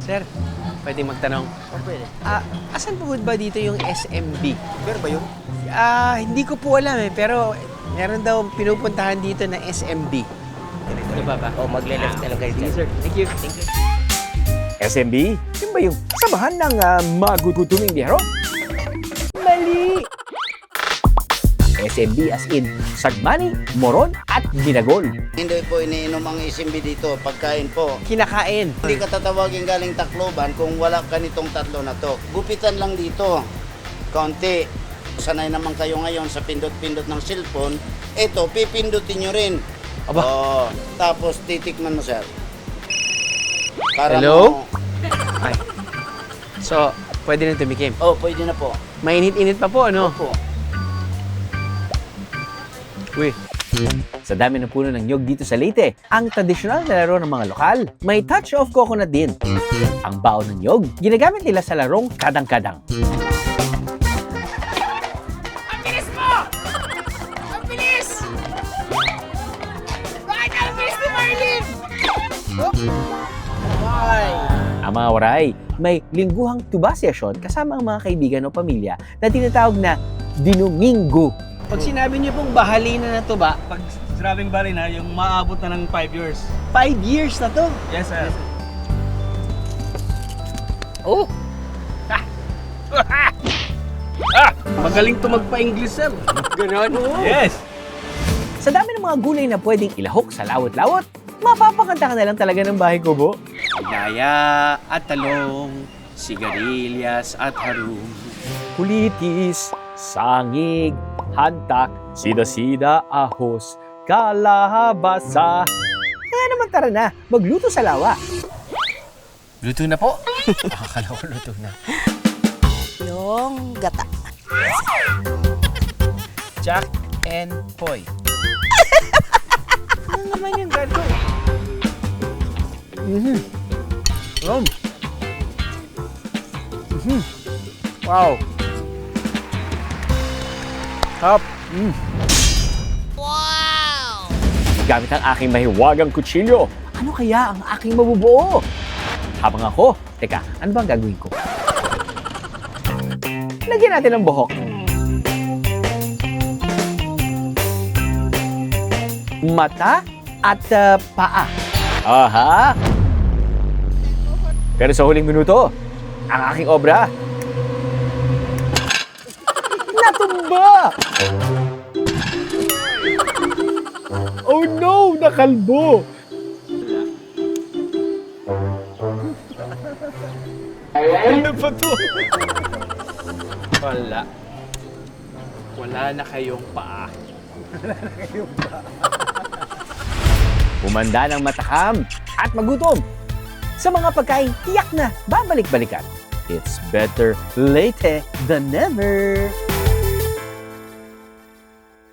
Sir, pwede magtanong. Oh, pwede. Asan po ba dito yung SMB? Pero ba yun? Hindi ko po alam pero meron daw pinupuntahan dito na SMB. Ano ba ba? Oh, magle-left na lang kayo dyan. Sir, thank you. Thank you. SMB? Yun ba yung samahan ng magugutuming biyahero? Mali! SMB as in Sagmani, Moron at Binagol. Hindi po iniinom ang SMB dito, pagkain po. Kinakain. Hindi ka tatawagin galing Tacloban kung wala ka nitong tatlo na to. Gupitan lang dito, kaunti. Sanay naman kayo ngayon sa pindot-pindot ng cellphone. Ito, pipindutin nyo rin. Aba. Oo, tapos titikman mo, sir. Para Hello? mo- Ay. So, pwede na tumikim. Oh, pwede na po. Mainit-init pa po, ano? Opo. Uy. Sa dami ng puno ng nyog dito sa Leyte, ang tradisyonal na laro ng mga lokal, may touch of coconut din. Ang baon ng nyog, ginagamit nila sa larong kadang-kadang. Ang bilis mo! Ang bilis! Bakit ang bilis ni Marlene? Ang mga waray, may lingguhang tubasyasyon kasama ang mga kaibigan o pamilya na tinatawag na Dinomingo. Pag sinabi niyo pong bahalina na to ba, Pag sinabing bari na, yung maabot na ng 5 years. 5 years na to. Yes, sir. Oh! Magaling to magpa-English, sir. Ganon. Yes! Sa dami ng mga gulay na pwedeng ilahok sa lawot-lawot, mapapakanta ka na lang talaga ng bahay kubo. Daya at talong, sigarilyas at harum. Kulitis, sangig, hantak, sida-sida, ahos, kalabasa. Kaya naman tara na, magluto sa lawa. Luto na po. Akala ko luto na. Yung gata. Jack and Poy. Ano naman yung gato? Wow. Top. Gamit ang aking mahiwagang kutsilyo, ano kaya ang aking mabubuo? Habang ako, teka, ano bang gagawin ko? Lagyan natin ng buhok. Mata at paa. Aha! Pero sa huling minuto, ang aking obra, natumba! Oh no! Nakalbo! Ano ba to? Wala. Wala na kayong paa. Humanda ng matakam at magutom. Sa mga pagkain tiyak na babalik-balikan. It's better late than never.